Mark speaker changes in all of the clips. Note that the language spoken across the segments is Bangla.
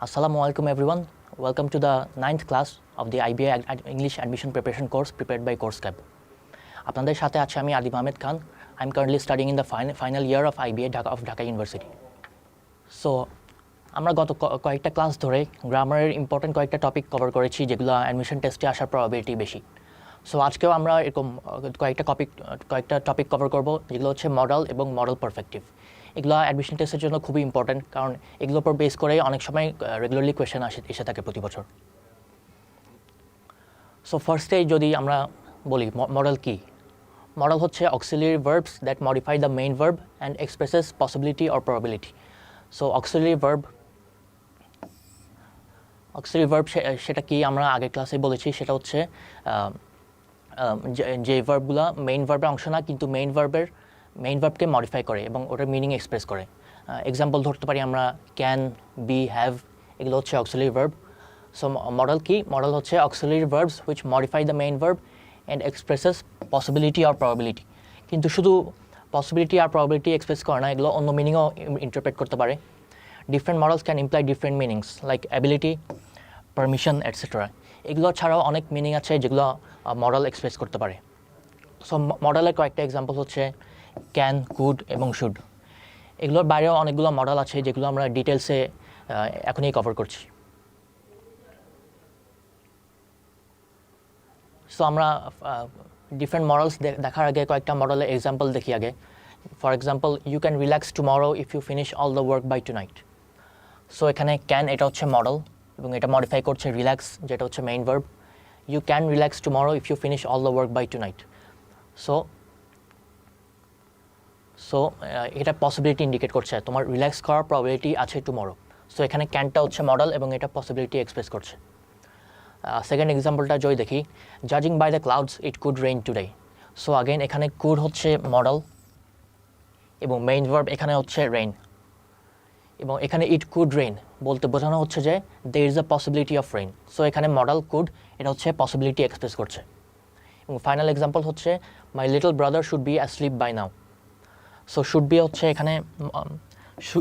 Speaker 1: Assalamualaikum everyone. Welcome to the 9th class of the IBA English Admission Preparation course prepared by 𝐄𝐝𝐿। আপনাদের সাথে আছি আমি Adib Ahmed Khan. I'm currently studying in the final year of IBA of Dhaka University. So আমরা গত কয়েকটা ক্লাস ধরে গ্রামারের ইম্পর্টেন্ট কয়েকটা টপিক কভার করেছি যেগুলো অ্যাডমিশন টেস্টে আসার প্রবাবিলিটি বেশি। সো আজকেও আমরা এরকম কয়েকটা টপিক কভার করব যেগুলো হচ্ছে মডেল এবং মডেল পারফেক্টিভ। এগুলো অ্যাডমিশন টেস্টের জন্য খুবই ইম্পর্টেন্ট, কারণ এগুলোর উপর বেস করে অনেক সময় রেগুলারলি কোয়েশ্চেন এসে থাকে প্রতি বছর। সো ফার্স্টে যদি আমরা বলি মডেল কি, মডেল হচ্ছে auxiliary verbs that modify the main verb and expresses possibility or probability. So auxiliary verb সেটা কি আমরা আগের ক্লাসে বলেছি, সেটা হচ্ছে যে ভার্বগুলো মেইন ভার্বের অংশ না, কিন্তু মেইন ভার্বকে মডিফাই করে এবং ওটার মিনিং এক্সপ্রেস করে। এক্সাম্পল ধরতে পারি আমরা ক্যান, বি, হ্যাভ, এগুলো হচ্ছে অক্সিলারি ভার্ব। সো মডেল কি, মডেল হচ্ছে auxiliary verbs which modify the main verb and expresses possibility or probability. কিন্তু শুধু পসিবিলিটি আর প্রবাবিলিটি এক্সপ্রেস করে না, এগুলো অন্য মিনিংও ইন্টারপ্রেট করতে পারে। Different models can imply different meanings like ability, permission etcetera. এগুলো ছাড়াও অনেক মিনিং আছে যেগুলো মডেল এক্সপ্রেস করতে পারে। সো মডেলের কয়েকটা এক্সাম্পল হচ্ছে ক্যান, কুড এবং শুড। এগুলোর বাইরেও অনেকগুলো মডেল আছে যেগুলো আমরা ডিটেলসে এখনই কভার করছি। সো আমরা ডিফারেন্ট মডেলস দেখার আগে কয়েকটা মডেলের এক্সাম্পল দেখি আগে। For example, you can relax tomorrow if you finish all the work by tonight. So এখানে ক্যান এটা হচ্ছে মডেল এবং এটা মডিফাই করছে রিল্যাক্স, যেটা হচ্ছে main verb. You can relax tomorrow if you finish all the work by tonight. So এটা পসিবিলিটি ইন্ডিকেট করছে, তোমার রিল্যাক্স করার প্রবাবিলিটি আছে টুমরো। সো এখানে ক্যানটা হচ্ছে মডেল এবং এটা পসিবিলিটি এক্সপ্রেস করছে। সেকেন্ড এক্সাম্পলটা যদি দেখি, জাজিং by the clouds it could rain today. So again এখানে কুড হচ্ছে মডেল এবং মেইন ভার্ব এখানে হচ্ছে রেইন, এবং এখানে ইট কুড রেইন বলতে বোঝানো হচ্ছে যে there is a possibility of rain. So এখানে মডেল কুড, এটা হচ্ছে পসিবিলিটি এক্সপ্রেস করছে। এবং ফাইনাল এক্সাম্পল হচ্ছে my little brother should be asleep by now. So should be হচ্ছে এখানে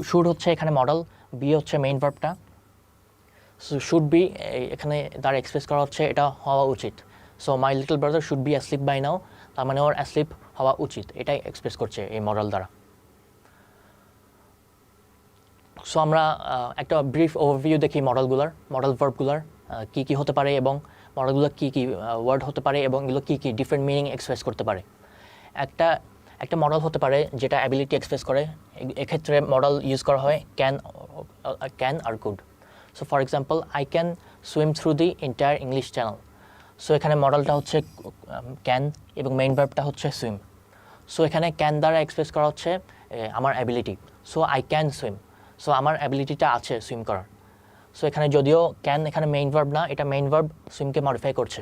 Speaker 1: শুড হচ্ছে এখানে মডেল, বি হচ্ছে মেইন ভার্বটা। সো শুড বি এখানে দ্বারা এক্সপ্রেস করা হচ্ছে এটা হওয়া উচিত। So my little brother should be asleep by now, তার মানে ওর অ্যাসলিপ হওয়া উচিত, এটাই এক্সপ্রেস করছে এই মডেল দ্বারা। সো আমরা একটা ব্রিফ ওভারভিউ দেখি মডেল ভার্বগুলার কী কী হতে পারে এবং মডেলগুলো কী কী ওয়ার্ড হতে পারে এবং এগুলো কী কী ডিফারেন্ট মিনিং এক্সপ্রেস করতে পারে। একটা মডেল হতে পারে যেটা অ্যাবিলিটি এক্সপ্রেস করে, এক্ষেত্রে মডেল ইউজ করা হয় ক্যান আর could. So for example, I can swim through the entire English channel. So এখানে মডেলটা হচ্ছে ক্যান এবং মেইন ভার্বটা হচ্ছে সুইম। সো এখানে ক্যান দ্বারা এক্সপ্রেস করা হচ্ছে আমার ability. So I can swim, so আমার অ্যাবিলিটিটা আছে সুইম করার। সো এখানে যদিও ক্যান এখানে মেইন ভার্ব না, এটা মেইন ভার্ব সুইমকে মডিফাই করছে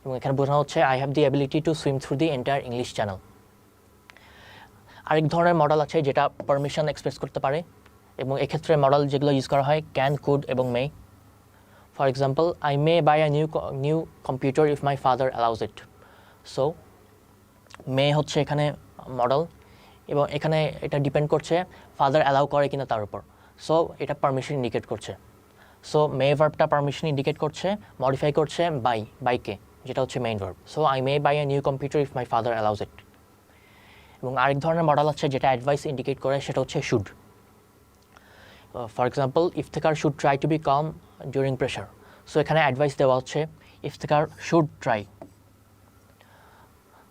Speaker 1: এবং এখানে বোঝানো হচ্ছে I have the ability to swim through the entire English channel. আরেক ধরনের মডেল আছে যেটা পারমিশন এক্সপ্রেস করতে পারে এবং এক্ষেত্রে মডেল যেগুলো ইউজ করা হয় ক্যান, কুড এবং may. For example, I may buy a new computer if my father allows it. So may হচ্ছে এখানে মডেল এবং এখানে এটা ডিপেন্ড করছে ফাদার অ্যালাউ করে কিনা তার উপর। সো এটা পারমিশন ইন্ডিকেট করছে। সো মে ভার্বটা পারমিশন ইন্ডিকেট করছে, মডিফাই করছে বাইকে, যেটা হচ্ছে main verb. So I may buy a new computer if my father allows it. এবং আরেক ধরনের মডেল আছে যেটা অ্যাডভাইস ইন্ডিকেট করে, সেটা হচ্ছে should. For example, Iftekhar should try to be calm during pressure. So এখানে অ্যাডভাইস দেওয়া হচ্ছে Iftekhar should try.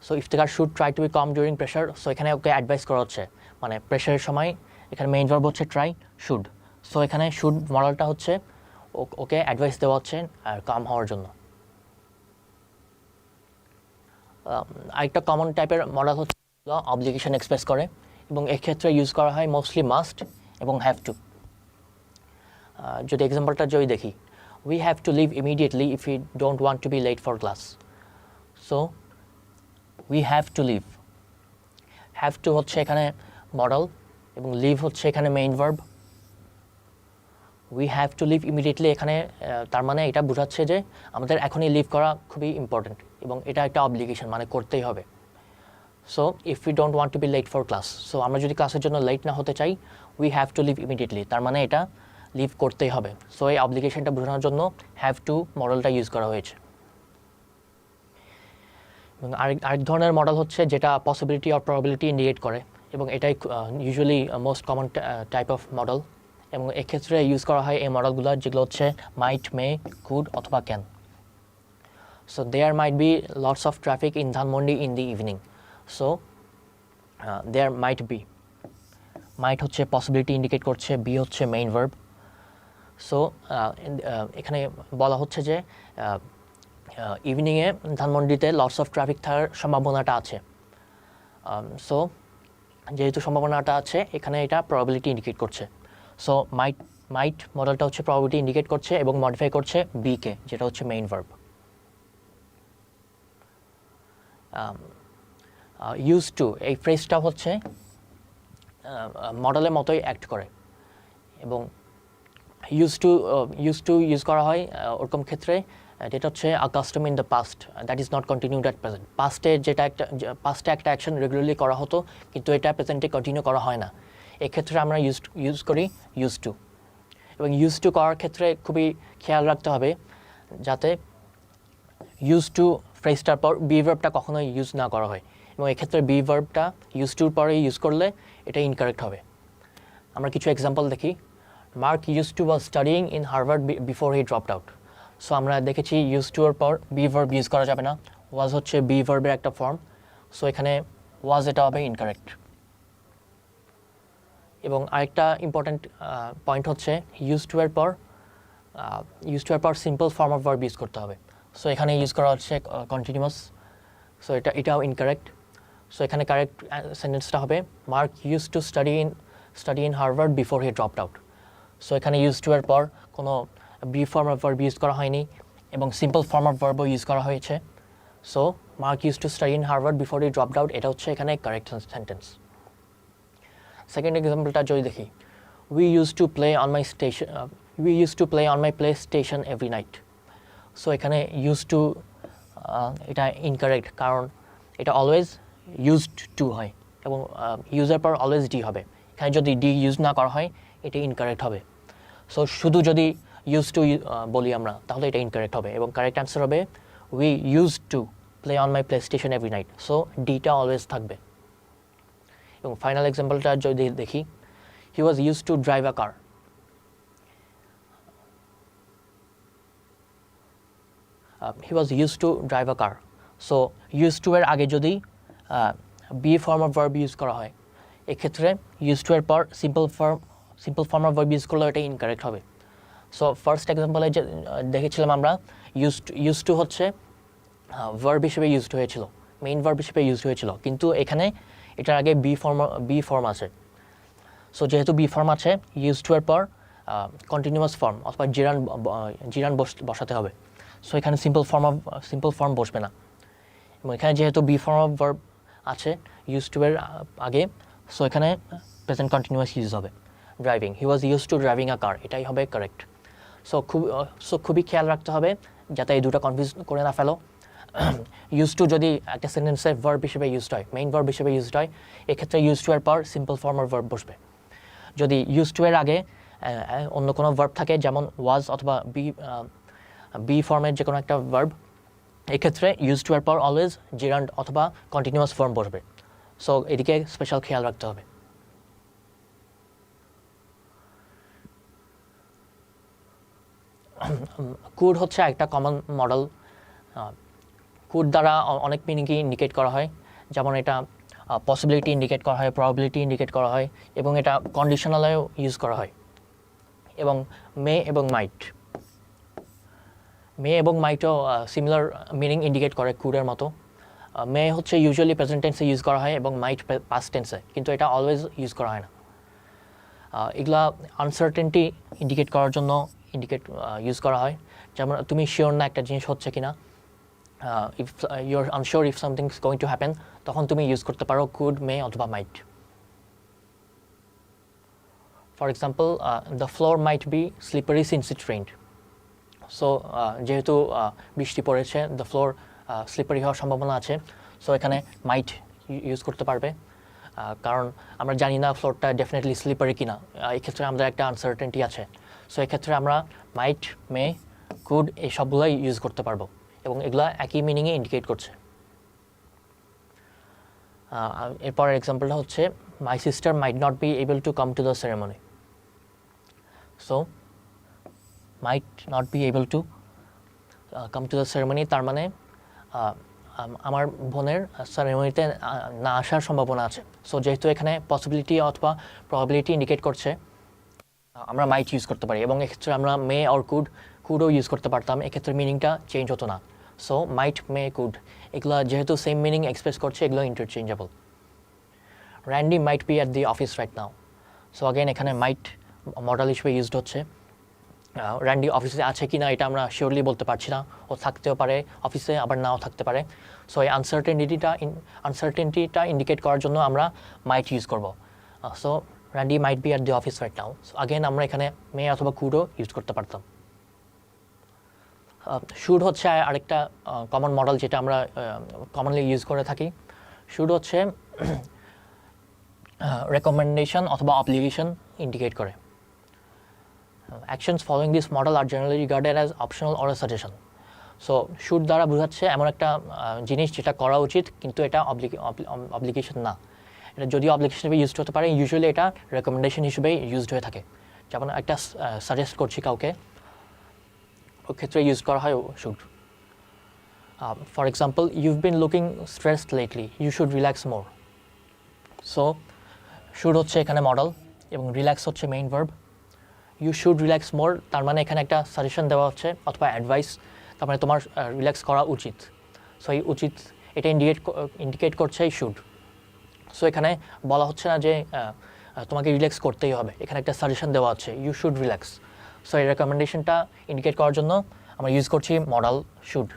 Speaker 1: So Iftekhar should try to be calm during pressure. So এখানে ওকে অ্যাডভাইস করা হচ্ছে, মানে প্রেশারের সময় এখানে মেইন ভার্ব হচ্ছে ট্রাই, শুড। সো এখানে শুড মডেলটা হচ্ছে ওকে অ্যাডভাইস দেওয়া হচ্ছে আর কাম হওয়ার জন্য। আরেকটা কমন টাইপের মডেল হচ্ছে অবলিগেশন এক্সপ্রেস করে এবং এক্ষেত্রে ইউজ করা হয় মোস্টলি মাস্ট এবং হ্যাভ টু। যদি এক্সাম্পলটা যদি দেখি, we have to leave immediately if you don't want to be late for class. So we have to leave, have to হচ্ছে এখানে মডেল এবং লিভ হচ্ছে এখানে main verb. We have to leave immediately এখানে তার মানে এটা বোঝাচ্ছে যে আমাদের এখনই লিভ করা খুবই ইম্পর্টেন্ট এবং এটা একটা অবলিগেশন, মানে করতেই হবে। So if you don't want to be late for class, so আমরা যদি ক্লাসের জন্য লেট না হতে চাই, we have to leave immediately, তার মানে এটা লিভ করতেই হবে। সো এই অব্লিগেশনটা বোঝানোর জন্য হ্যাভ টু মডেলটা ইউজ করা হয়েছে। এবং আরেক ধরনের মডেল হচ্ছে যেটা পসিবিলিটি অর প্রবাবিলিটি ইন্ডিকেট করে, এবং এটাই usually most common type of modal, এবং এক্ষেত্রে ইউজ করা হয় এই মডেলগুলো যেগুলো হচ্ছে মাইট, মে, কুড অথবা can. So there might be lots of traffic in Dhanmondi in the evening. So there might be, might হচ্ছে পসিবিলিটি ইন্ডিকেট করছে, বি হচ্ছে মেইন ভার্ব। সো এখানে বলা হচ্ছে যে ইভিনিংয়ে ধানমন্ডিতে লটস অফ ট্রাফিক থাকার সম্ভাবনাটা আছে। সো যেহেতু সম্ভাবনাটা আছে, এখানে এটা প্রবাবিলিটি ইন্ডিকেট করছে। সো মাইট মডেলটা হচ্ছে প্রবাবিলিটি ইন্ডিকেট করছে এবং মডিফাই করছে বিকে, যেটা হচ্ছে মেইন ভার্ব। ইউজ টু, এই ফ্রেজটা হচ্ছে মডেলের মতোই অ্যাক্ট করে, এবং ইউজ টু ইউজ করা হয় ওরকম ক্ষেত্রে যেটা হচ্ছে a custom in the past that is not continued at present. পাস্টে একটা অ্যাকশন রেগুলারলি করা হতো, কিন্তু এটা প্রেজেন্টে কন্টিনিউ করা হয় না। এক্ষেত্রে আমরা ইউজ করি ইউজ টু, এবং ইউজ টু করার ক্ষেত্রে খুবই খেয়াল রাখতে হবে যাতে ইউজ টু ফ্রেজটার পর বি ভার্বটা কখনোই ইউজ না করা হয়, এবং এক্ষেত্রে বি ভার্বটা ইউজ টুর পরে ইউজ করলে এটা ইনকারেক্ট হবে। আমরা কিছু এক্সাম্পল দেখি। Mark use two was studying in Harvard before he dropped out. So আমরা দেখেছি ইউজ টু এর পর বি ভার্ব ইউজ করা যাবে না, ওয়াজ হচ্ছে বি ভার্বের একটা ফর্ম। সো এখানে ওয়াজ এটা হবে ইনকারেক্ট। এবং আরেকটা ইম্পর্ট্যান্ট পয়েন্ট হচ্ছে ইউজ টু এর পর simple form of verb use করতে হবে। সো এখানে ইউজ করা হচ্ছে কন্টিনিউয়াস। সো এটাও ইনকারেক্ট। সো এখানে কারেক্ট সেন্টেন্সটা হবে Mark use to study in Harvard before he dropped out. So এখানে ইউজ টু এর পর কোনো be form of verb use করা হয়নি, এবং সিম্পল ফর্ম অফ ভার্বও ইউজ করা হয়েছে। So Mark use to study in Harvard before he dropped out, এটা হচ্ছে এখানে কারেক্ট সেন্টেন্স। সেকেন্ড এক্সাম্পলটা যদি দেখি, we use to play on my PlayStation every night. So এখানে ইউজ টু এটা ইনকারেক্ট, কারণ এটা অলওয়েজ ইউজড টু হয়, এবং ইউজের পর অলওয়েজ ডি হবে। এখানে যদি ডি ইউজ না করা হয় এটা ইনকারেক্ট হবে। সো শুধু যদি ইউজ টু বলি আমরা, তাহলে এটা ইনকারেক্ট হবে, এবং কারেক্ট অ্যান্সার হবে we use to play on my PlayStation every night. So ডিটা অলওয়েজ থাকবে। এবং ফাইনাল এক্সাম্পলটা যদি দেখি, he was use to drive a car. He was use to drive a car. So use to এর আগে যদি be form of verb use করা হয়, এক্ষেত্রে ইউজ টু এর পর simple form of verb use করলে এটা ইনকারেক্ট হবে। সো ফার্স্ট এক্সাম্পলে যে দেখেছিলাম আমরা, ইউজ টু হচ্ছে ভার্ব হিসেবে ইউজড হয়েছিল, মেইন ভার্ব হিসেবে ইউজড হয়েছিল, কিন্তু এখানে এটার আগে বি ফর্ম আছে। সো যেহেতু বি ফর্ম আছে, ইউজ টু এর পর কন্টিনিউয়াস ফর্ম অথবা জিরান বসাতে হবে। সো এখানে সিম্পল ফর্ম বসবে না, এবং এখানে যেহেতু বি ফর্ম অফ ভার্ব আছে ইউজ টু এর আগে, সো এখানে প্রেজেন্ট কন্টিনিউয়াস ইউজ হবে, driving. He was use to driving a car, এটাই হবে কারেক্ট। সো খুবই খেয়াল রাখতে হবে যাতে এই দুটো কনফিউজ করে না ফেলো। ইউজ টু যদি একটা সেন্টেন্সে ভার্ব হিসেবে ইউজড হয়, মেইন ভার্ব হিসেবে ইউজড হয়, এক্ষেত্রে ইউজ টু এর পর সিম্পল ফর্ম অফ ভার্ব বসবে। যদি ইউজ টু এর আগে অন্য কোনো ভার্ব থাকে, যেমন ওয়াজ অথবা বি ফর্মের যে কোনো একটা ভার্ব, এক্ষেত্রে ইউজ টু এর পর অলওয়েজ জিরান্ড অথবা কন্টিনিউয়াস ফর্ম বসবে। সো এদিকে স্পেশাল খেয়াল রাখতে হবে। কুড হচ্ছে একটা কমন মডেল। কুড দ্বারা অনেক মিনিংই ইন্ডিকেট করা হয়, যেমন এটা পসিবিলিটি ইন্ডিকেট করা হয়, প্রবাবিলিটি ইন্ডিকেট করা হয়, এবং এটা কন্ডিশনালেও ইউজ করা হয়। এবং মে এবং মাইটও সিমিলার মিনিং ইন্ডিকেট করে কুডের মতো। মে হচ্ছে ইউজুয়ালি প্রেজেন্ট টেন্সে ইউজ করা হয় এবং মাইট পাস্ট টেন্সে, কিন্তু এটা অলওয়েজ ইউজ করা হয় না। এগুলা আনসার্টেনটি ইন্ডিকেট করার জন্য ইউজ করা হয়, যেমন তুমি শিওর না একটা জিনিস হচ্ছে কিনা, if you are unsure if something is going to happen, তখন তুমি ইউজ করতে পারো কুড, মে অথবা might. For example, the floor might be slippery since it rained. So যেহেতু বৃষ্টি পড়েছে, দ্য ফ্লোর স্লিপারি হওয়ার সম্ভাবনা আছে। সো এখানে মাইট ইউজ করতে পারবে, কারণ আমরা জানি না ফ্লোরটা ডেফিনেটলি স্লিপারি কিনা, এই ক্ষেত্রে আমাদের একটা আনসার্টেনটি আছে। সো এক্ষেত্রে আমরা মাইট, মে, কুড এই সবগুলোই ইউজ করতে পারবো এবং এগুলা একই মিনিংয়ে ইন্ডিকেট করছে। এরপরের এক্সাম্পলটা হচ্ছে my sister might not be able to come to the ceremony. So might not be able to come to the ceremony তার মানে আমার বোনের সেরেমনিতে না আসার সম্ভাবনা আছে। সো যেহেতু এখানে পসিবিলিটি অথবা প্রবাবিলিটি ইন্ডিকেট করছে, আমরা মাইট ইউজ করতে পারি এবং এক্ষেত্রে আমরা মে অর কুডও ইউজ করতে পারতাম, এক্ষেত্রে মিনিংটা চেঞ্জ হতো না। সো মাইট, মে, কুড এগুলো যেহেতু সেম মিনিং এক্সপ্রেস করছে, এগুলো interchangeable. Randy might be at the office right now. So again এখানে মাইট মডেল হিসেবে ইউজড হচ্ছে। র্যান্ডি অফিসে আছে কি না এটা আমরা শিওরলি বলতে পারছি না, ও থাকতেও পারে অফিসে, আবার নাও থাকতে পারে। সো এই আনসার্টেনিটিটা ইন্ডিকেট করার জন্য আমরা মাইট ইউজ করব। So Randy might be at the office right now. So again আমরা এখানে মে অথবা কুডও ইউজ করতে পারতাম। শুড হচ্ছে আরেকটা কমন মডেল যেটা আমরা কমনলি ইউজ করে থাকি। শুড হচ্ছে রেকমেন্ডেশন অথবা অব্লিগেশন ইন্ডিকেট করে। Actions following this model are generally regarded as optional or suggestion. So should দ্বারা বোঝাচ্ছে এমন একটা জিনিস যেটা করা উচিত কিন্তু এটা অব্লিগেশন না। এটা যদিও অব্লিগেশন হিসেবে ইউজড হতে পারে, ইউজুয়ালি এটা রেকমেন্ডেশন হিসেবে ইউজড হয়ে থাকে। যেমন একটা সাজেস্ট করছি কাউকে, ওই ক্ষেত্রে ইউজ করা হয় should. For example, you've been looking stressed lately, you should relax more. So should হচ্ছে এখানে মডেল এবং রিল্যাক্স হচ্ছে main verb. You should relax more তার মানে এখানে একটা সাজেশন দেওয়া হচ্ছে অথবা অ্যাডভাইস, তার মানে তোমার রিল্যাক্স করা উচিত। সো এই উচিত এটা ইন্ডিকেট করছে এই শুড। সো এখানে বলা হচ্ছে না যে তোমাকে রিল্যাক্স করতেই হবে, এখানে একটা সাজেশন দেওয়া আছে ইউ শুড রিল্যাক্স। সো এই রেকমেন্ডেশনটা ইন্ডিকেট করার জন্য আমরা ইউজ করছি মডাল শুড।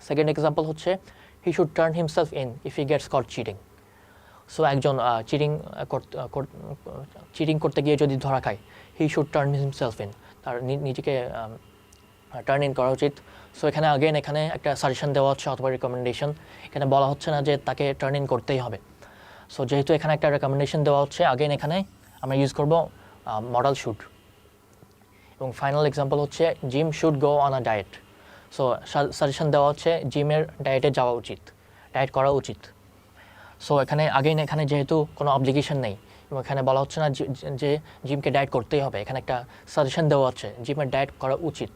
Speaker 1: সেকেন্ড এক্সাম্পল হচ্ছে he should turn himself in if he gets caught cheating. So একজন চিটিং করতে গিয়ে যদি ধরা খায়, he should turn himself in, তার নিজেকে টার্ন ইন করা উচিত। সো এখানে এখানে একটা সাজেশন দেওয়া হচ্ছে অথবা রেকমেন্ডেশন, এখানে বলা হচ্ছে না যে তাকে টার্ন ইন করতেই হবে। সো যেহেতু এখানে একটা রেকমেন্ডেশন দেওয়া হচ্ছে, এখানে আমরা ইউজ করব মডাল শুড। এবং ফাইনাল এক্সাম্পল হচ্ছে gym should go on a diet. So suggestion দেওয়া হচ্ছে জিমের ডায়েটে যাওয়া উচিত, ডায়েট করা উচিত। সো এখানে এখানে যেহেতু কোনো অব্লিগেশন নেই এবং এখানে বলা হচ্ছে না যে জিমকে ডায়েট করতেই হবে, এখানে একটা সাজেশন দেওয়া হচ্ছে জিমের ডায়েট করা উচিত।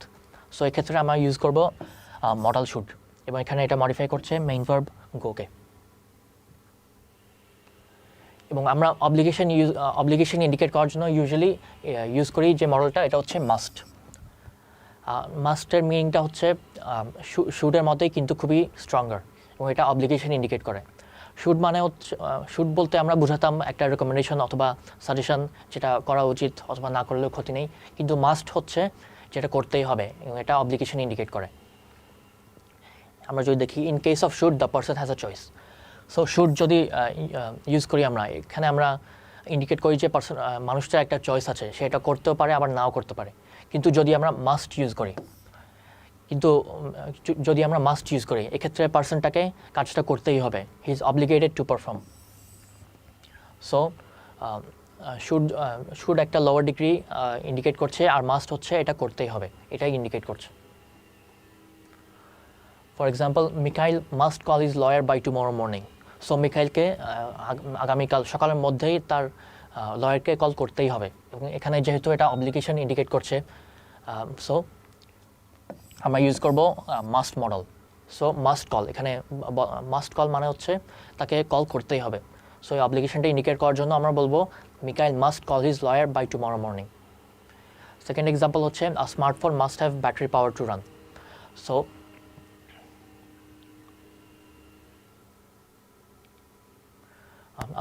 Speaker 1: সো এক্ষেত্রে আমরা ইউজ করব মডাল শুড এবং এখানে এটা মডিফাই করছে মেইন ভার্ব গোকে। এবং আমরা অব্লিগেশন ইন্ডিকেট করার জন্য ইউজুয়ালি ইউজ করি যে মডেলটা, এটা হচ্ছে মাস্ট। মাস্টের মিনিংটা হচ্ছে শুডের মতোই কিন্তু খুবই স্ট্রঙ্গার এবং এটা অব্লিগেশন ইন্ডিকেট করে। শুড মানে হচ্ছে শুড বলতে আমরা বোঝাতাম একটা রেকমেন্ডেশন অথবা সাজেশন যেটা করা উচিত অথবা না করলেও ক্ষতি নেই, কিন্তু মাস্ট হচ্ছে যেটা করতেই হবে এবং এটা অব্লিগেশন ইন্ডিকেট করে। আমরা যদি দেখি in case of should the person has a choice. So should যদি ইউজ করি আমরা, এখানে আমরা ইন্ডিকেট করি যে মানুষটার একটা চয়েস আছে, সে এটা করতেও পারে আবার নাও করতে পারে। কিন্তু যদি আমরা মাস্ট ইউজ করি এক্ষেত্রে পার্সনটাকে কাজটা করতেই হবে, he is obligated to perform. So should একটা লোয়ার ডিগ্রি ইন্ডিকেট করছে আর মাস্ট হচ্ছে এটা করতেই হবে, এটাই ইন্ডিকেট করছে। For example, Mikhail must call his lawyer by tomorrow morning. So মিখাইলকে আগামীকাল সকালের মধ্যেই তার লয়ারকে কল করতেই হবে এবং এখানে যেহেতু এটা অব্লিগেশন ইন্ডিকেট করছে, সো আমরা ইউজ করব must model. So must call, এখানে মাস্ট কল মানে হচ্ছে তাকে কল করতেই হবে। সো এই অব্লিগেশনটা ইন্ডিকেট করার জন্য আমরা বলবো Mikhail must call his lawyer by tomorrow morning. Second example হচ্ছে a smartphone must have battery power to run. So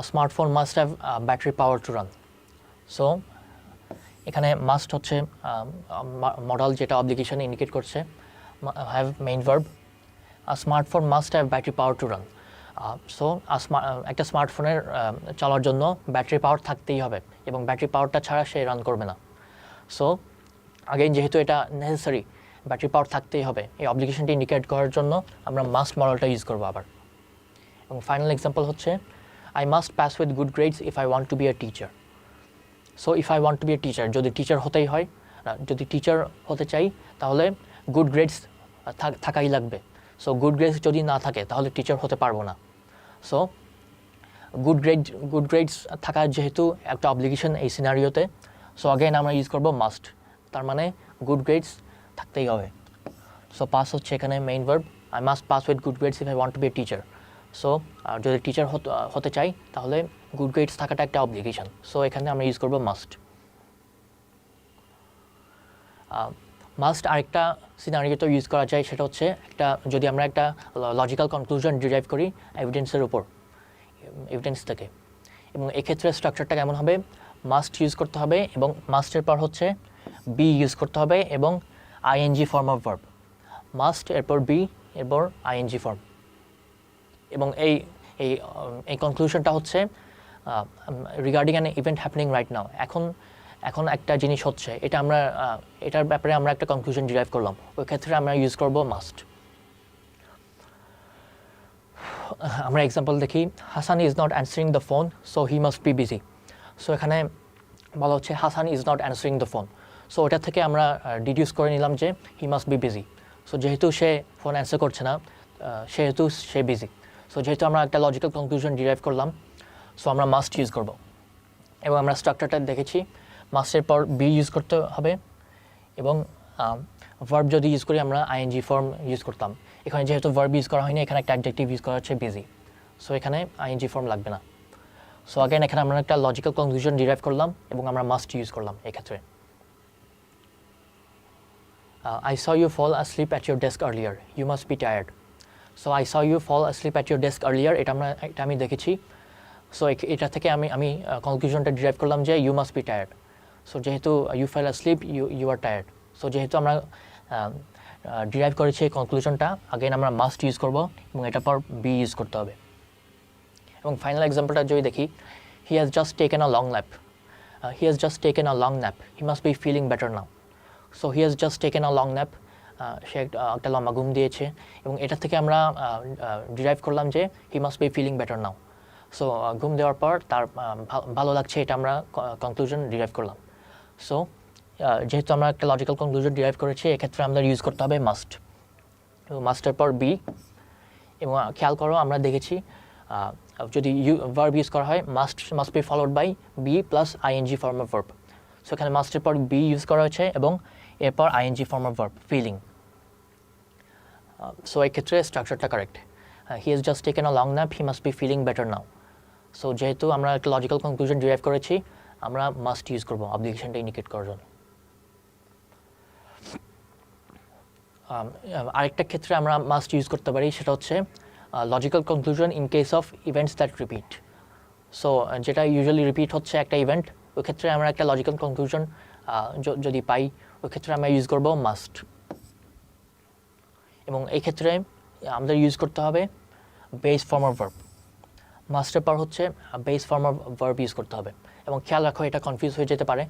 Speaker 1: a smartphone must have battery power to run. So এখানে মাস্ট হচ্ছে মডেল যেটা অব্লিগেশন ইন্ডিকেট করছে, have main verb. a smartphone must have battery power to run. So একটা স্মার্টফোনের চালার জন্য ব্যাটারি পাওয়ার থাকতেই হবে এবং ব্যাটারি পাওয়ারটা ছাড়া সে রান করবে না। সো যেহেতু এটা নেসেসারি, ব্যাটারি পাওয়ার থাকতেই হবে, এই অব্লিগেশনটি ইন্ডিকেট করার জন্য আমরা মাস্ট মডেলটা ইউজ করবো আবার। এবং ফাইনাল এক্সাম্পল হচ্ছে I must pass with good grades if I want to be a teacher. So if I want to be a teacher, যদি টিচার হতেই হয় যদি টিচার হতে চাই তাহলে গুড গ্রেডস থাকাই লাগবে। সো গুড গ্রেডস যদি না থাকে তাহলে টিচার হতে পারবো না। সো গুড গ্রেডস থাকা যেহেতু একটা অব্লিগেশন এই সিনারিওতে, সো আগেন আমরা ইউজ করব মাস্ট, তার মানে গুড গ্রেডস থাকতেই হবে। সো পাস হচ্ছে এখানে main verb, I must pass with good grades if I want to be a teacher. So যদি টিচার হতে চাই তাহলে গুড গ্রেডস থাকাটা একটা অব্লিগেশন, সো এখানে আমরা ইউজ করব মাস্ট। মাস্ট আরেকটা সিনারিওতে ইউজ করা যায়, সেটা হচ্ছে যদি আমরা একটা লজিক্যাল কনক্লুশন ডিরাইভ করি এভিডেন্সের উপর, এভিডেন্স থেকে, এবং এক্ষেত্রে স্ট্রাকচারটা কেমন হবে, মাস্ট ইউজ করতে হবে এবং মাস্টের পর হচ্ছে বি ইউজ করতে হবে এবং ING form of verb, must এরপর বি এরপর আইএনজি ফর্ম। এবং এই কনক্লুশনটা হচ্ছে regarding an event happening right now, এখন একটা জিনিস হচ্ছে, এটার ব্যাপারে আমরা একটা কনক্লুশন ডিরাইভ করলাম, ওই ক্ষেত্রে আমরা ইউজ করব মাস্ট। আমরা এক্সাম্পল দেখি, Hasan is not answering the phone so he must B busy. So এখানে বলা হচ্ছে Hasan is not answering the phone, so ওটা থেকে আমরা ডিডিউস করে নিলাম যে he must B busy. So যেহেতু সে ফোন অ্যান্সার করছে না, সেহেতু সে বিজি। সো যেহেতু আমরা একটা লজিক্যাল কনক্লুশন ডিরাইভ করলাম, সো আমরা মাস্ট ইউজ করব। এবং আমরা স্ট্রাকচারটা দেখেছি, মাস্টের পর বি ইউজ করতে হবে এবং ভার্ব যদি ইউজ করি আমরা আইএনজি ফর্ম ইউজ করতাম। এখানে যেহেতু ভার্ব ইউজ করা হয়নি, এখানে একটা অ্যাডজেক্টিভ ইউজ করা হচ্ছে বিজি, সো এখানে আইএনজি ফর্ম লাগবে না। সো আগেন এখানে আমরা একটা লজিক্যাল কনক্লুশন ডিরাইভ করলাম এবং আমরা মাস্ট ইউজ করলাম এক্ষেত্রে। I saw you fall asleep at your desk earlier. You must be tired. So I saw you fall asleep at your desk earlier. এটা আমি দেখেছি। সো এটা থেকে আমি কনক্লুশনটা ডিরাইভ করলাম যে you must be tired. So যেহেতু you fell asleep, you are tired. So যেহেতু আমরা ডিরাইভ করেছি এই কনক্লুশনটা, আগেন আমরা মাস্ট ইউজ করব এবং এটার পর বি ইউজ করতে হবে। এবং ফাইনাল এক্সাম্পলটা যদি দেখি, he has just taken a long nap. He has just taken a long nap, he must be feeling better now. So he has just taken a long nap, সে একটা লম্বা ঘুম দিয়েছে এবং এটা থেকে আমরা ডিরাইভ করলাম যে he must be feeling better now. So ঘুম দেওয়ার পর তার ভালো লাগছে, এটা আমরা কনক্লুশন ডিরাইভ করলাম। সো যেহেতু আমরা একটা লজিক্যাল কনক্লুশন ডিরাইভ করেছি, এক্ষেত্রে আমাদের ইউজ করতে হবে মাস্ট, মাস্টের পর বি। এবং খেয়াল করো, আমরা দেখেছি যদি ভার্ব ইউজ করা হয় must be followed by be plus ING form of verb. So এখানে মাস্টের পর বি ইউজ করা হয়েছে এবং এরপর ING form of verb feeling. So এই ক্ষেত্রে স্ট্রাকচারটা correct. He has just taken a long nap, he must be feeling better now. So যেহেতু আমরা একটা লজিক্যাল কনক্লুশন ডিরাইভ করেছি, আমরা মাস্ট ইউজ করবো অবলিগেশনটা ইন্ডিকেট করার জন্য। আরেকটা ক্ষেত্রে আমরা মাস্ট ইউজ করতে পারি, সেটা হচ্ছে logical conclusion in case of events that repeat. So যেটা ইউজুয়ালি রিপিট হচ্ছে একটা ইভেন্ট, ওই ক্ষেত্রে আমরা একটা লজিক্যাল কনক্লুশন যদি পাই, ওই ক্ষেত্রে আমরা ইউজ করব মাস্ট। এবং এই ক্ষেত্রে আমাদের ইউজ করতে হবে বেস ফর্ম অফ ভার্ব। মাস্টের পর হচ্ছে base form of verb use করতে হবে। এবং খেয়াল রাখো, এটা কনফিউজ হয়ে যেতে পারে।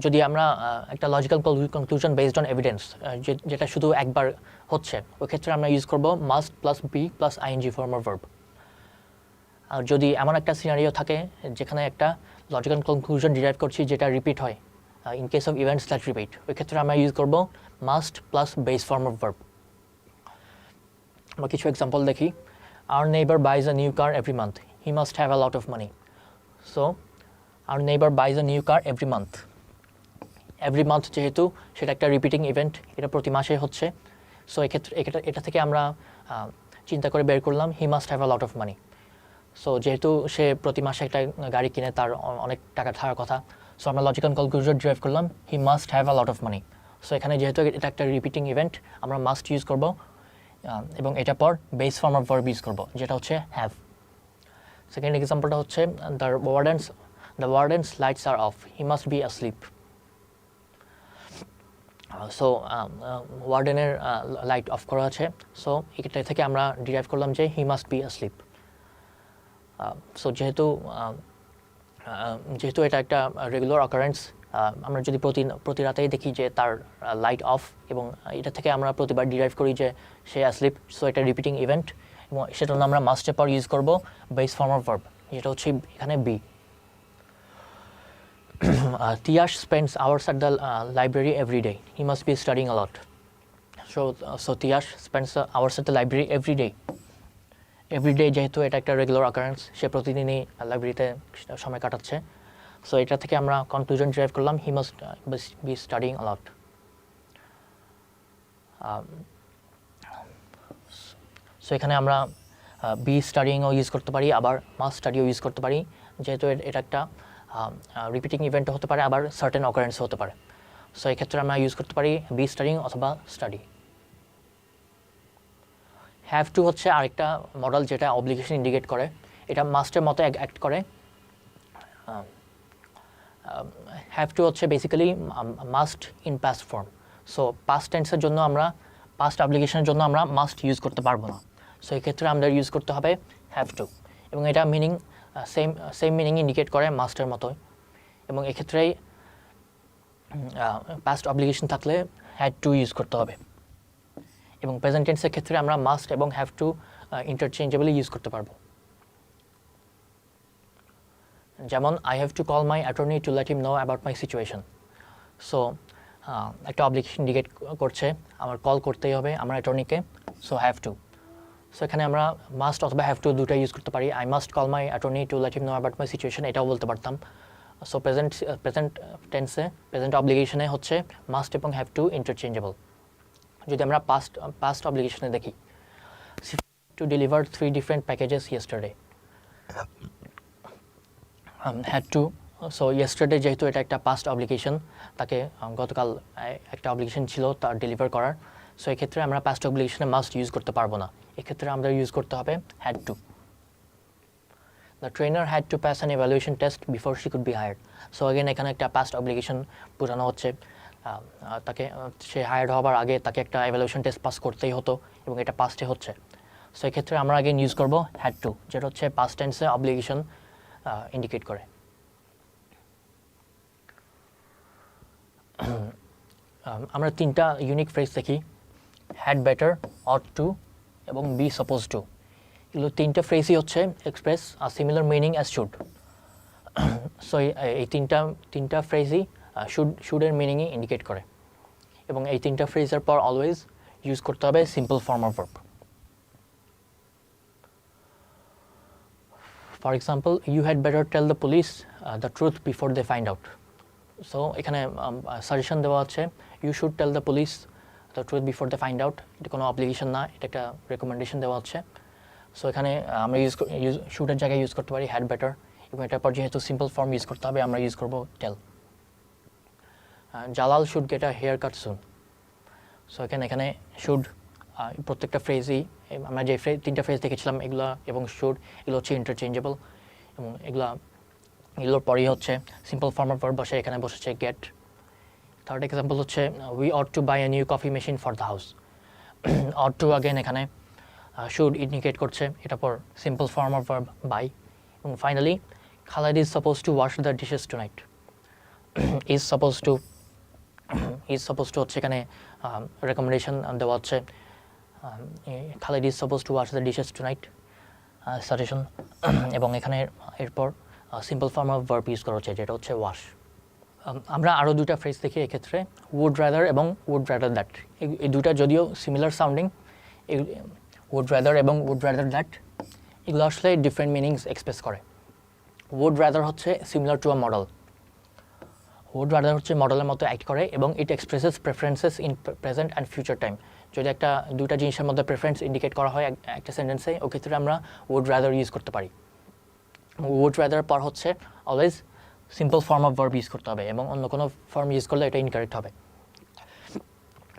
Speaker 1: যদি আমরা একটা logical conclusion based on evidence, যেটা শুধু একবার হচ্ছে, ওই ক্ষেত্রে আমরা ইউজ করব must plus be plus ING form of verb. আর যদি এমন একটা সিনারিও থাকে যেখানে একটা লজিক্যাল কনক্লুশন ডিরাইভ করছি যেটা রিপিট হয়, in case of events that repeat, ওই ক্ষেত্রে আমরা ইউজ করব must plus base form of verb. আমরা কিছু এক্সাম্পল দেখি। Hour neighbour বাইজ a new car every month, he must have a lot of money. So our neighbour বাইজ a new car every month, every month যেহেতু সেটা একটা রিপিটিং ইভেন্ট, এটা প্রতি মাসে হচ্ছে। সো এক্ষেত্রে এটা থেকে আমরা চিন্তা করে বের করলাম he must have a lot of money. So যেহেতু সে প্রতি মাসে একটা গাড়ি কিনে, তার অনেক টাকা থাকার কথা, সো আমরা লজিক্যাল কনক্লুশন ড্রাইভ করলাম he must have a lot of money. So এখানে যেহেতু এটা একটা রিপিটিং ইভেন্ট, আমরা মাস্ট ইউজ করব এবং এটা পর base form of verb use করব, যেটা হচ্ছে হ্যাভ। সেকেন্ড এক্সাম্পলটা হচ্ছে the warden's lights are off, he must be asleep. So ওয়ার্ডেনের লাইট অফ করা আছে, সো এটা থেকে আমরা ডিরাইভ করলাম যে he must be asleep. So যেহেতু এটা একটা রেগুলার অকারেন্স, আমরা যদি প্রতি রাতেই দেখি যে তার লাইট অফ, এবং এটা থেকে আমরা প্রতিবার ডিরাইভ করি যে সে asleep, সো এটা রিপিটিং ইভেন্ট, এবং সেটা আমরা মাস্টের পর ইউজ করব বেস ফর্ম অফ ভার্ব, যেটা হচ্ছে এখানে B. Tiyash spends hours at the library every day. He must be studying a lot. So Tiyash spends hours at the library every day. Everyday যেহেতু এটা একটা রেগুলার অকারেন্স, সে প্রতিদিনই লাইব্রেরিতে সময় কাটাচ্ছে। সো এটা থেকে আমরা কনক্লুশন ড্রাইভ করলাম, he must be studying a lot. So এখানে আমরা বি স্টাডিংও ইউজ করতে পারি, আবার মাস্ট স্টাডিও ইউজ করতে পারি, যেহেতু এটা একটা রিপিটিং ইভেন্টও হতে পারে, আবার সার্টেন অকারেন্সও হতে পারে। সো এক্ষেত্রে আমরা ইউজ করতে পারি বি স্টাডিং অথবা স্টাডি। হ্যাভ টু হচ্ছে আরেকটা মডেল যেটা অব্লিগেশন ইন্ডিকেট করে, এটা মাস্টের মতো অ্যাক্ট করে। হ্যাভ টু হচ্ছে basically must in past form. So past টেন্সের জন্য আমরা, পাস্ট অব্লিগেশনের জন্য আমরা মাস্ট ইউজ করতে পারবো না। সো এক্ষেত্রে আমাদের ইউজ করতে হবে হ্যাভ টু, এবং এটা মিনিং সেম মিনিং ইন্ডিকেট করে মাস্টের মতোই। এবং এক্ষেত্রেই পাস্ট অব্লিগেশন থাকলে হ্যাড টু ইউজ করতে হবে। এবং প্রেজেন্ট টেন্সের ক্ষেত্রে আমরা মাস্ট এবং হ্যাভ টু ইন্টারচেঞ্জেবলি ইউজ করতে পারবো। যেমন I have to call my attorney to let him know about my situation. So একটা অব্লিগেশন ইন্ডিকেট করছে আমার কল করতেই হবে আমার অ্যাটর্নিকে, সো হ্যাভ টু। সো এখানে আমরা মাস্ট অথবা হ্যাভ টু দুটো ইউজ করতে পারি। I must call my attorney to let him know about my situation, এটাও বলতে পারতাম। সো প্রেজেন্ট টেন্সে, প্রেজেন্ট অব্লিগেশনে হচ্ছে মাস্ট এবং হ্যাভ টু ইন্টারচেঞ্জেবল। যদি আমরা পাস্ট অব্লিগেশনে দেখি, to deliver 3 different packages yesterday, had to. So yesterday যেহেতু এটা একটা পাস্ট অব্লিগেশন, তাকে গতকাল একটা অব্লিগেশন ছিল তার ডেলিভার করার। সো এক্ষেত্রে আমরা পাস্ট অব্লিগেশনে মাস্ট ইউজ করতে পারবো না, এক্ষেত্রে আমরা ইউজ করতে হবে had to. The trainer had to pass an evaluation test before she could be hired. So again এখানে একটা পাস্ট অব্লিগেশন বোঝানো হচ্ছে, তাকে সে হায়ার্ড হওয়ার আগে তাকে একটা ইভ্যালুয়েশন টেস্ট পাস করতেই হতো, এবং এটা পাস্টে হচ্ছে। সো এক্ষেত্রে আমরা আগে ইউজ করব হ্যাড টু, যেটা হচ্ছে পাস্ট টেন্সে অব্লিগেশন ইন্ডিকেট করে। আমরা 3টা ইউনিক ফ্রেজ দেখি, হ্যাড বেটার, অট টু এবং বি সাপোজ টু। এগুলো 3টা ফ্রেজই হচ্ছে express similar meaning as should. So এই তিনটা ফ্রেজই শুডের মিনিংই ইন্ডিকেট করে, এবং এই 3টা ফ্রেজের পর অলওয়েজ ইউজ করতে হবে simple form of verb. For example, you had better tell the police the truth before they find out. So এখানে সাজেশন দেওয়া হচ্ছে you should tell the police the truth before they find out. এটা কোনো অব্লিগেশন না, এটা একটা রেকমেন্ডেশন দেওয়া হচ্ছে। সো এখানে আমরা শুডের জায়গায় ইউজ করতে পারি হ্যাড বেটার, এবং এটার পর যেহেতু সিম্পল ফর্ম ইউজ করতে হবে আমরা ইউজ করব tell. Jalal should get a haircut soon. So এখানে শুড প্রত্যেকটা ফ্রেজই, আমরা যে 3টা ফ্রেজ দেখেছিলাম এগুলো এবং শুড, এগুলো হচ্ছে ইন্টারচেঞ্জেবল, এবং এগুলোর পরেই হচ্ছে সিম্পল ফর্ম অফ ভার্ব বসে, এখানে বসেছে গেট। থার্ড এক্সাম্পল হচ্ছে we ought to buy a new coffee machine for the house. Ought to again এখানে শুড ইন্ডিকেট করছে, এটা পর simple form of verb buy. এবং finally Khaled is suppose to wash the dishes tonight. Is suppose to হচ্ছে এখানে রেকমেন্ডেশন দেওয়া হচ্ছে, Khaled is suppose to wash the dishes tonight, suggestion. এবং এখানে এরপর simple form of verb use করা হচ্ছে, যেটা হচ্ছে ওয়াশ। আমরা আরও 2টা ফ্রেজ দেখি এক্ষেত্রে, উড রাদার এবং উড রাদার দ্যাট। এই 2টা যদিও সিমিলার সাউন্ডিং, উড রাদার এবং উড রাদার দ্যাট, এগুলো আসলে ডিফারেন্ট মিনিংস এক্সপ্রেস করে। উড রাদার হচ্ছে similar to a model, would rather হচ্ছে মডেলের মতো অ্যাক্ট করে, এবং it expresses preferences in present and future time. যদি একটা 2টা জিনিসের মধ্যে প্রেফারেন্স ইন্ডিকেট করা হয় একটা সেন্টেন্সে, ওই ক্ষেত্রে আমরা উড রাদার ইউজ করতে পারি। উড রাদার পর হচ্ছে always simple form of verb use করতে হবে, এবং অন্য কোনো ফর্ম ইউজ করলে এটা ইনকারেক্ট হবে।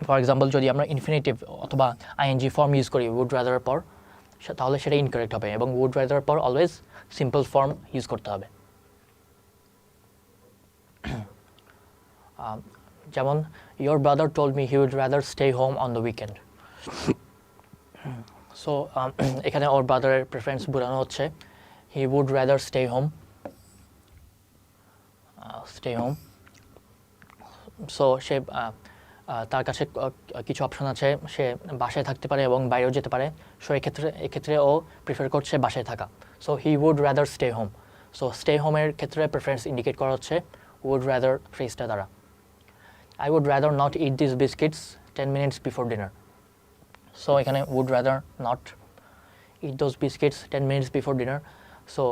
Speaker 1: ফর এক্সাম্পল, যদি আমরা ইনফিনিটিভ অথবা আইএনজি ফর্ম ইউজ করি উড রাদারের পর, তাহলে সেটা ইনকারেক্ট হবে, এবং উড রাদারের পর অলওয়েজ সিম্পল ফর্ম ইউজ করতে হবে। যেমন your brother told me he would rather stay home on the weekend. So এখানে ওর ব্রাদারের প্রেফারেন্স বোঝানো হচ্ছে, he would rather stay home. So সে তার কাছে কিছু অপশন আছে, সে বাসায় থাকতে পারে এবং বাইরেও যেতে পারে। সো এক্ষেত্রে ও প্রিফার করছে বাসায় থাকা। So he would rather stay home. So stay হোমের ক্ষেত্রে প্রেফারেন্স ইন্ডিকেট করা হচ্ছে would rather ফ্রেজটা দ্বারা। I would rather not eat these biscuits 10 minutes before dinner. So এখানে would rather not eat those biscuits 10 minutes before dinner. So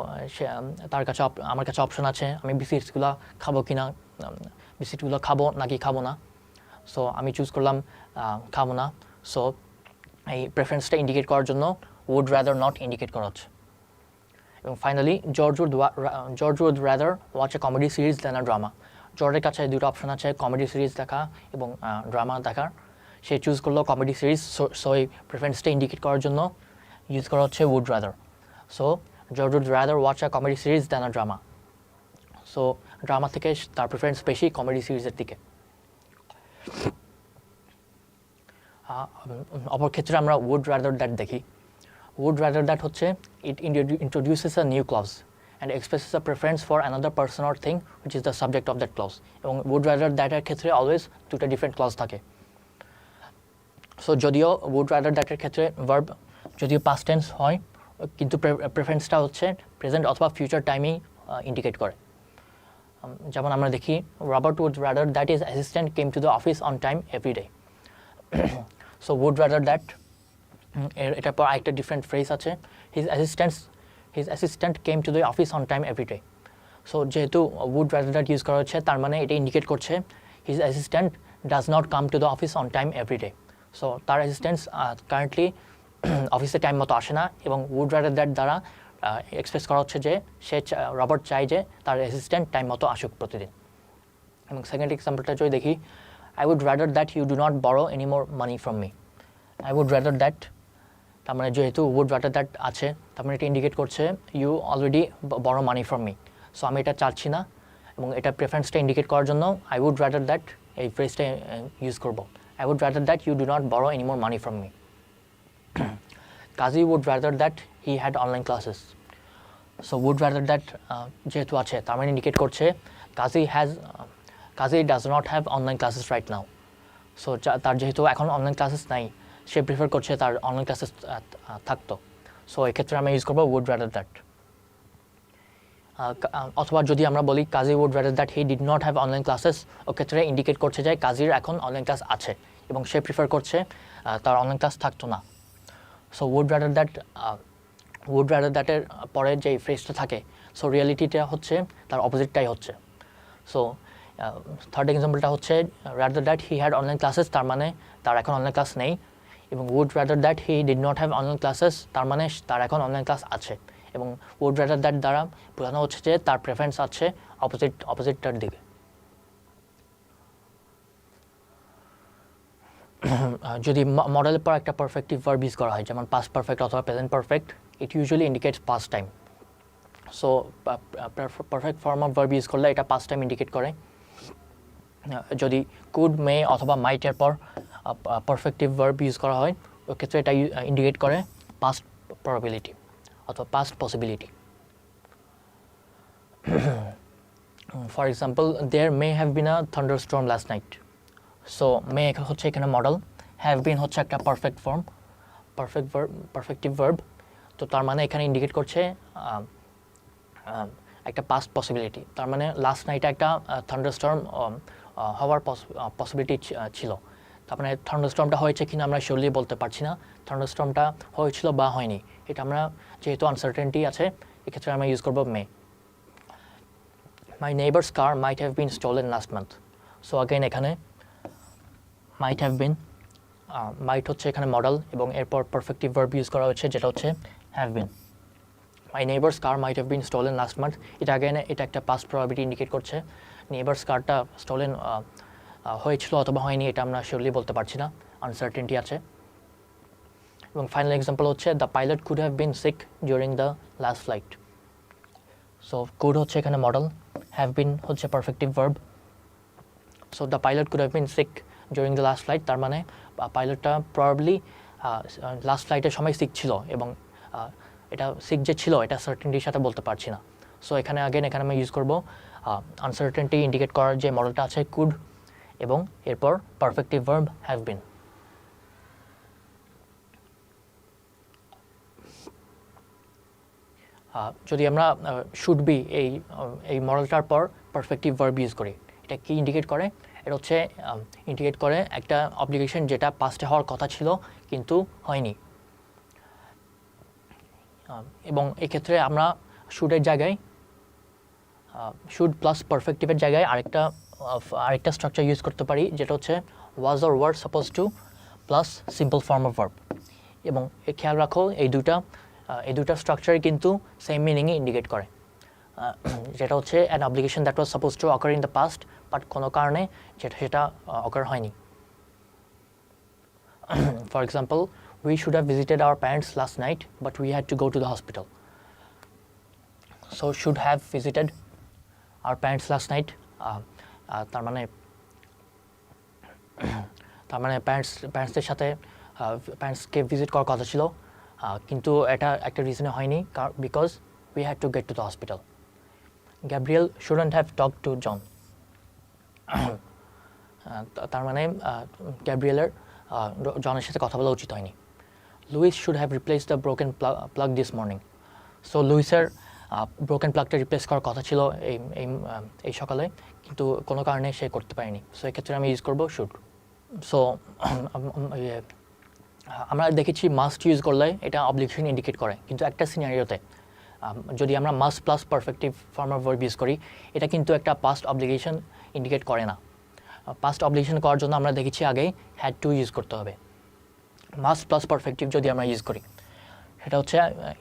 Speaker 1: তার কাছে আমার কাছে অপশন আছে আমি বিস্কিটসগুলো খাবো কি না, বিস্কিটগুলো খাবো নাকি খাবো না। সো আমি চুজ করলাম খাবো না। সো এই প্রেফারেন্সটা ইন্ডিকেট করার জন্য would rather not ইন্ডিকেট করা হচ্ছে। এবং finally George would rather watch a comedy series than a drama. জর্জের কাছে দুটো অপশন আছে, কমেডি সিরিজ দেখা এবং ড্রামা দেখার। সে চুজ করলো কমেডি সিরিজ। সো এই প্রেফারেন্সটা ইন্ডিকেট করার জন্য ইউজ করা হচ্ছে would rather. So George would rather watch a comedy series than a drama. So drama থেকে তার প্রেফারেন্স বেশি কমেডি সিরিজের দিকে। অপর ক্ষেত্রে আমরা would rather that দেখি। would rather that হচ্ছে it introduces a new clause and expresses a preference for another person or thing which is the subject of that clause. এবং would rather that এর ক্ষেত্রে অলওয়েজ দুটো ডিফারেন্ট ক্লজ থাকে। সো যদিও would rather that এর ক্ষেত্রে ভার্ব যদিও পাস্ট টেন্স হয় কিন্তু প্রেফারেন্সটা হচ্ছে প্রেজেন্ট অথবা ফিউচার টাইমেই ইন্ডিকেট করে। যেমন আমরা দেখি Robert would rather that his assistant came to the office on time every day. So would rather that এটার পর আরেকটা ডিফারেন্ট ফ্রেজ আছে his assistant came to the office on time every day. So যেহেতু would rather that ইউজ করা হচ্ছে তার মানে এটা ইন্ডিকেট করছে his assistant does not come to the office on time every day. So তার অ্যাসিস্ট্যান্ট কারেন্টলি অফিসে টাইম মতো আসে না এবং would rather that দ্বারা এক্সপ্রেস করা হচ্ছে যে রবার্ট চায় যে তার অ্যাসিস্ট্যান্ট টাইম মতো আসুক প্রতিদিন। এবং সেকেন্ড এক্সাম্পলটা যদি দেখি I would rather that you do not borrow any more money from me. I would rather that তার মানে যেহেতু would rather that আছে তার মানে এটা ইন্ডিকেট করছে you already borrow money from me. So আমি এটা চাচ্ছি না এবং এটা প্রেফারেন্সটা ইন্ডিকেট করার জন্য I would rather that এই ফ্রেজটা ইউজ করব। I would rather that you do not borrow any more money from me. Kazi would rather that he had online classes. So would rather that যেহেতু আছে তার মানে ইন্ডিকেট করছে Kazi does not have online classes right now. So তার যেহেতু এখন অনলাইন ক্লাসেস নাই সে প্রিফার করছে তার অনলাইন ক্লাসেস থাকতো। সো এক্ষেত্রে আমরা ইউজ করবো would rather that. অথবা যদি আমরা বলি কাজী would rather that he did not have online classes, ও ক্ষেত্রে ইন্ডিকেট করছে যে কাজীর এখন অনলাইন ক্লাস আছে এবং সে প্রিফার করছে তার অনলাইন ক্লাস থাকতো না। সো would rather that এর পরে যে ফ্রেজটা থাকে সো রিয়ালিটিটা হচ্ছে তার অপোজিটটাই হচ্ছে। সো থার্ড এক্সাম্পলটা হচ্ছে rather that he had online classes তার মানে তার এখন অনলাইন ক্লাস নেই এবং would rather that he did not have online classes তার মানে তার এখন অনলাইন ক্লাস আছে এবং would rather that দ্বারা বোঝানো হচ্ছে যে তার প্রেফারেন্স আছে অপোজিটটার দিকে। যদি মডেলের পর একটা পারফেক্টিভ ভার্ব ইউজ করা হয় যেমন পাস্ট পারফেক্ট অথবা present perfect it usually indicates past time. So perfect form of verb use করলে এটা পাস্ট টাইম ইন্ডিকেট করে। যদি কুড মে অথবা মাইটের পর পারফেক্টিভ ভার্ব ইউজ করা হয় ওই ক্ষেত্রে এটা ইন্ডিকেট করে পাস্ট প্রবাবিলিটি অথবা past possibility. For example there may have been a thunderstorm last night. So may হচ্ছে এখানে মডেল, হ্যাভ বিন হচ্ছে একটা পারফেক্ট ফর্ম পারফেক্টিভ ভার্ব। তো তার মানে এখানে ইন্ডিকেট করছে একটা পাস্ট পসিবিলিটি। তার মানে লাস্ট নাইটে একটা থান্ডারস্টর্ম হওয়ার পসিবিলিটি ছিল। তার মানে থান্ডারস্টর্মটা হয়েছে কিনা আমরা শিওরলি বলতে পারছি না, থান্ডারস্টর্মটা হয়েছিল বা হয়নি এটা আমরা যেহেতু আনসার্টেনটি আছে এক্ষেত্রে আমরা ইউজ করবো may. My neighbour's car might have been stolen last month. So again এখানে মাইট হ্যাভ বিন মাইট হচ্ছে এখানে মডেল এবং এরপর পারফেক্টিভ ভার্ব ইউজ করা হচ্ছে যেটা হচ্ছে have bin. My neighbour's car might have been stolen last month এটা অ্যাগেন এটা একটা পাস্ট প্রবাবিলিটি ইন্ডিকেট করছে। নেইবার্স কারটা স্টোলেন হয়েছিল অথবা হয়নি এটা আমরা শিওরলি বলতে পারছি না, আনসার্টেনটি আছে। এবং ফাইনাল এক্সাম্পল হচ্ছে the pilot could have been sick during the last flight. So could হচ্ছে এখানে মডেল, হ্যাভ বিন হচ্ছে perfective verb. So the pilot could have been sick during the last flight তার মানে পাইলটটা প্রবাবলি লাস্ট ফ্লাইটের সময় সিক ছিল এবং এটা সিক যে ছিল এটা সার্টেনটির সাথে বলতে পারছি না। সো এখানে এখানে আমি ইউজ করবো আনসার্টেনটি ইন্ডিকেট করার যে মডেলটা আছে কুড এবং এরপর পারফেক্টিভ ভার্ব হ্যাভ বিন। যদি আমরা শুড বি এই মডেলটার পর পারফেক্টিভ ভার্ব ইউজ করি, এটা কি ইন্ডিকেট করে? এটা হচ্ছে ইন্ডিকেট করে একটা অব্লিগেশন যেটা পাস্টে হওয়ার কথা ছিল কিন্তু হয়নি। এবং এক্ষেত্রে আমরা শুডের জায়গায় শুড প্লাস পারফেক্টিভের জায়গায় আরেকটা স্ট্রাকচার ইউজ করতে পারি, যেটা হচ্ছে was or were suppose two plus simple form of verb. এবং খেয়াল রাখো এই দুটা স্ট্রাকচারই কিন্তু সেম মিনিংই ইন্ডিকেট করে, যেটা হচ্ছে an obligation that was suppose two occur in the past, but কোনো কারণে সেটা অকার হয়নি। For example, we should have visited our parents last night, but we had to go to the hospital. So should have visited our parents last night, তার মানে প্যারেন্টসদের সাথে প্যারেন্টসকে ভিজিট করার কথা ছিল, কিন্তু এটা একটা রিজনে হয়নি, because we had to get to the hospital. Gabriel shouldn't have talked to John. তার মানে গ্যাব্রিয়েলের জনের সাথে কথা বলা উচিত হয়নি। Louis should have replace the broken plug this morning. So লুইসের ব্রোকেন প্লাগটা রিপ্লেস করার কথা ছিল এই সকালে, কিন্তু কোনো কারণে সে করতে পারেনি। সো এক্ষেত্রে আমি ইউজ করবো শুড। সো আমরা দেখেছি মাস্ট ইউজ করলে এটা অব্লিগেশন ইন্ডিকেট করে, কিন্তু একটা সিনারিওতে যদি আমরা must plus perfective form of verb use করি, এটা কিন্তু একটা পাস্ট অব্লিগেশন ইন্ডিকেট করে না। পাস্ট অব্লিগেশন করার জন্য আমরা দেখেছি আগেই হ্যাড টু ইউজ করতে হবে। মাস্ট প্লাস পারফেক্টিভ যদি আমরা ইউজ করি, সেটা হচ্ছে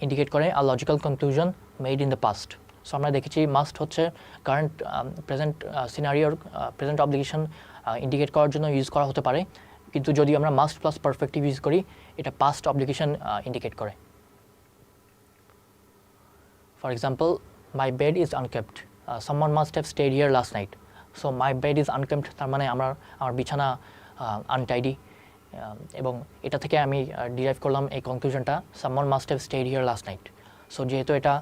Speaker 1: ইন্ডিকেট করে a logical conclusion made in the past. So আমরা দেখেছি মাস্ট হচ্ছে কারেন্ট প্রেজেন্ট সিনারিওর প্রেজেন্ট অব্লিগেশন ইন্ডিকেট করার জন্য ইউজ করা হতে পারে, কিন্তু যদি আমরা মাস্ট প্লাস পারফেক্টিভ ইউজ করি, এটা পাস্ট অব্লিগেশন ইন্ডিকেট করে। For example, my bed is unkept, someone must have stayed here last night. So my bed is unkept, তার মানে আমার বিছানা আনটাইডি, এবং এটা থেকে আমি ডিরাইভ করলাম এই কনক্লুশনটা, someone must have stayed here last night. So যেহেতু এটা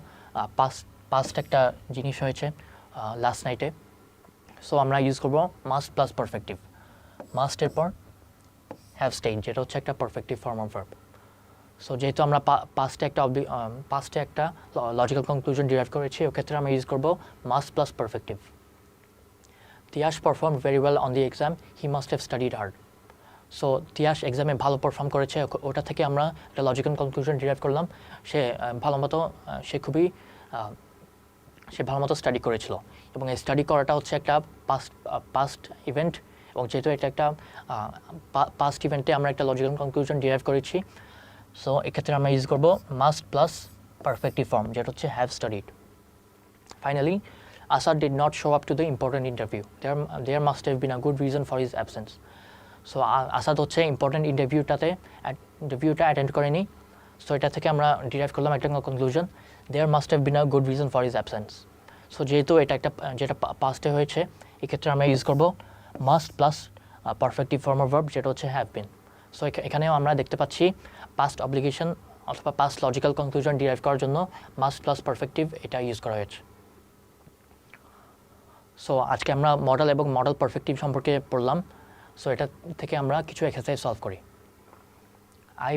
Speaker 1: পাস্ট একটা জিনিস হয়েছে লাস্ট নাইটে, সো আমরা ইউজ করবো মাস্ট প্লাস পারফেক্টিভ। মাস্টের পর হ্যাভ স্টেড, যেটা হচ্ছে একটা perfective form of verb. So যেহেতু আমরা পাস্টে একটা লজিক্যাল কনক্লুশন ডিরাইভ করেছি, ওক্ষেত্রে আমরা ইউজ করবো must plus perfective. Tiyash perform very well on the exam, he must have studied hard. So Tiyash এক্সামে ভালো পারফর্ম করেছে, ওটা থেকে আমরা একটা লজিক্যাল কনক্লুশন ডিরাইভ করলাম, সে ভালো মতো স্টাডি করেছিল। এবং এই স্টাডি করাটা হচ্ছে একটা পাস্ট ইভেন্ট, এবং যেহেতু এটা একটা পাস্ট ইভেন্টে আমরা একটা লজিক্যাল কনক্লুশন ডিরাইভ করেছি, সো এক্ষেত্রে আমরা ইউজ করবো মাস্ট প্লাস পারফেক্টিভ ফর্ম, যেটা হচ্ছে have studied. Finally, Asad did not show up to the important interview. There must have been a good reason for his absence. So Asad হচ্ছে ইম্পর্টেন্ট ইন্টারভিউটা অ্যাটেন্ড করেনি, সো এটা থেকে আমরা ডিরাইভ করলাম একটা conclusion, there must have been a good reason for his absence. So যেহেতু এটা যেটা পাস্টে হয়েছে, এক্ষেত্রে আমরা ইউজ করবো must plus perfective form of verb, যেটা হচ্ছে হ্যাভ বিন। সো এখানেও আমরা দেখতে পাচ্ছি পাস্ট অব্লিগেশন অথবা পাস্ট লজিক্যাল কনক্লুশন ডিরাইভ করার জন্য মাস্ট প্লাস পারফেক্টিভ এটা ইউজ করা হয়েছে। সো আজকে আমরা মডেল এবং মডেল পারফেক্টিভ সম্পর্কে পড়লাম। সো এটা থেকে আমরা কিছু এক্সারসাইজ সলভ করি। I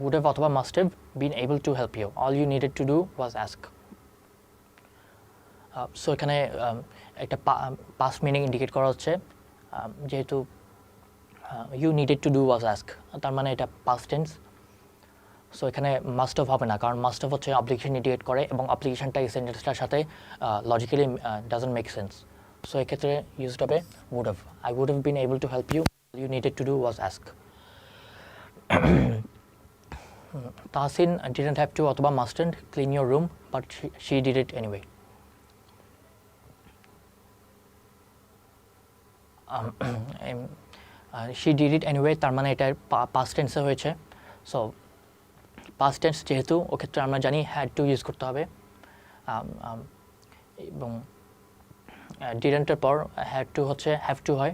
Speaker 1: would have অথবা must have been able to help you. All you needed to do was ask. So এখানে একটা পাস্ট মিনিং ইন্ডিকেট করা হচ্ছে, যেহেতু you needed to do was ask, তার মানে এটা পাস্ট টেন্স। সো এখানে মাস্ট অফ হবে না, কারণ মাস্ট অফ হচ্ছে অব্লিগেশন ইন্ডিকেট করে, এবং অব্লিগেশনটা এই সেন্টেন্সটার সাথে logically doesn't make sense. So এক্ষেত্রে ইউজড হবে would have. I would have been able to help you. All you needed to do was ask. Tahsin didn't have to অথবা mustn't clean your room, but she did it anyway. She did it anyway, তার মানে এটা পাস্ট টেন্সে হয়েছে। সো পাস্ট টেন্স যেহেতু, ওক্ষেত্রে আমরা জানি হ্যাড টু ইউজ করতে হবে, এবং ডিডেন্টের পর হ্যাড টু হচ্ছে হ্যাভ টু হয়,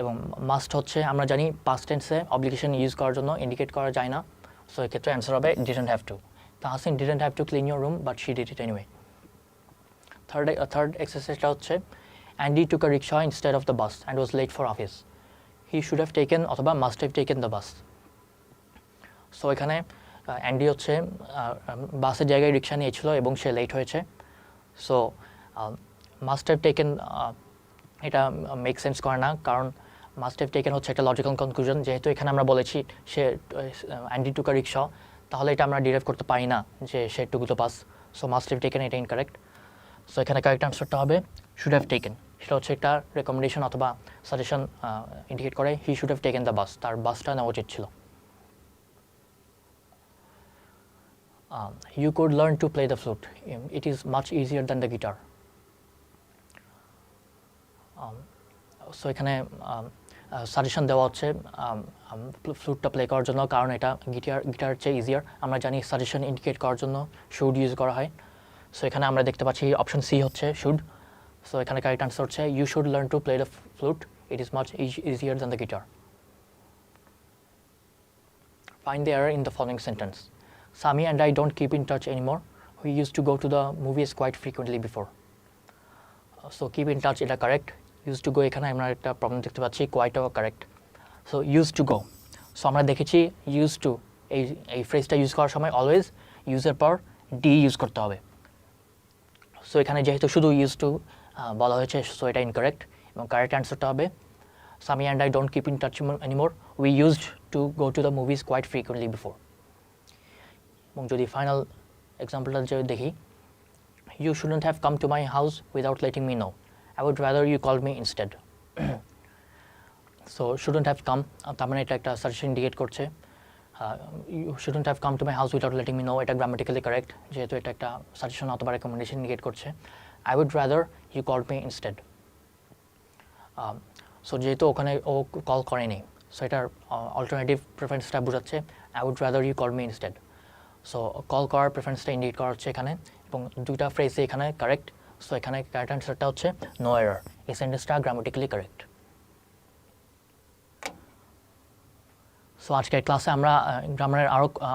Speaker 1: এবং মাস্ট হচ্ছে আমরা জানি পাস্ট টেন্সে অব্লিগেশন ইউজ করার জন্য ইন্ডিকেট করা যায় না। সো এক্ষেত্রে অ্যান্সার হবে didn't have to. Tahsin didn't have to clean your room, but she did it anyway. Third এক্সারসাইজটা হচ্ছে Andy took a rickshaw instead of the bus and was late for office. He should have taken অথবা must have taken the bus. So এখানে অ্যান্ডি হচ্ছে বাসের জায়গায় রিক্সা নিয়েছিল এবং সে লেট হয়েছে। সো মাস্ট হ্যাভ টেকেন, এটা মেক সেন্স করে না, কারণ মাস্ট হ্যাভ টেকেন হচ্ছে একটা লজিক্যাল কনক্লুশন। যেহেতু এখানে আমরা বলেছি সে অ্যান্ডি টুক আ রিক্সা, তাহলে এটা আমরা ডিরাইভ করতে পারি না যে সে took the bus. So must have taken এটা ইনকারেক্ট। সো এখানে কারেক্ট আনসারটা হবে শুড হ্যাভ টেকেন। সেটা হচ্ছে একটা রেকমেন্ডেশন অথবা সাজেশন ইন্ডিকেট করে হি শুড হ্যাভ টেকেন দ্য বাস, তার বাসটা নেওয়া উচিত ছিল। You could learn to play the flute. It is much easier than the guitar. So এখানে সাজেশন দেওয়া হচ্ছে ফ্লুটটা প্লে করার জন্য, কারণ এটা গিটার চেয়ে ইজিয়ার। আমরা জানি সাজেশন ইন্ডিকেট করার জন্য শুড ইউজ করা হয়। সো এখানে আমরা দেখতে পাচ্ছি অপশন সি হচ্ছে শুড। সো এখানে কারেক্ট আনসার হচ্ছে you should learn to play the flute, it is much easier than the guitar. Find the error in the following sentence. Sami and I don't keep in touch anymore. We used to go to the movies quite frequently before. So keep in touch, এটা কারেক্ট। ইউজ টু গো, এখানে আমরা একটা প্রবলেম দেখতে পাচ্ছি, কোয়াইটও correct. So use to go, so আমরা দেখেছি ইউজ টু এই ফ্রেজটা ইউজ করার সময় অলওয়েজ ইউজের পর ডি ইউজ করতে হবে। সো এখানে যেহেতু শুধু ইউজ টু বলা হয়েছে, সো এটা ইনকারেক্ট এবং কারেক্ট অ্যান্সারটা হবে Sammy and I don't keep in touch anymore, we used to go to the movies quite frequently before. এবং যদি ফাইনাল এক্সাম্পলটা যদি দেখি, you shouldn't have come to my house without letting me know. I would rather you called me instead. So shouldn't have come, তার মানে এটা একটা সাজেশন ইন্ডিকেট করছে। You shouldn't have come to my house without letting me know, এটা গ্রামাটিক্যালি কারেক্ট, যেহেতু এটা একটা সাজেশন অথবা রেকমেন্ডেশন ইন্ডিকেট করছে। I would rather you called me instead. So যেহেতু ওখানে ও কল করেনি, সো এটার অল্টারনেটিভ প্রেফারেন্সটা বোঝাচ্ছে I would rather you called me instead. So call করার প্রেফারেন্সটা ইন্ডিকেট করা হচ্ছে এখানে, এবং দুইটা ফ্রেজে এখানে কারেক্ট। সো এখানে কারেক্ট আনসারটা হচ্ছে নো এরর, এই সেন্টেন্সটা গ্রামাটিক্যালি কারেক্ট। সো আজকের ক্লাসে আমরা গ্রামারের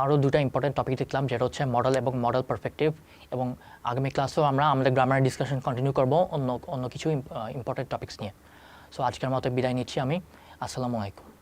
Speaker 1: আরও দুটো ইম্পর্টেন্ট টপিক দেখলাম, যেটা হচ্ছে মডেল এবং মডেল পারফেক্টিভ। এবং আগামী ক্লাসেও আমরা আমাদের গ্রামারের ডিসকাশন কন্টিনিউ করবো অন্য কিছু ইম্পর্টেন্ট টপিকস নিয়ে। সো আজকের মতো বিদায় নিচ্ছি আমি। আসসালামু আলাইকুম।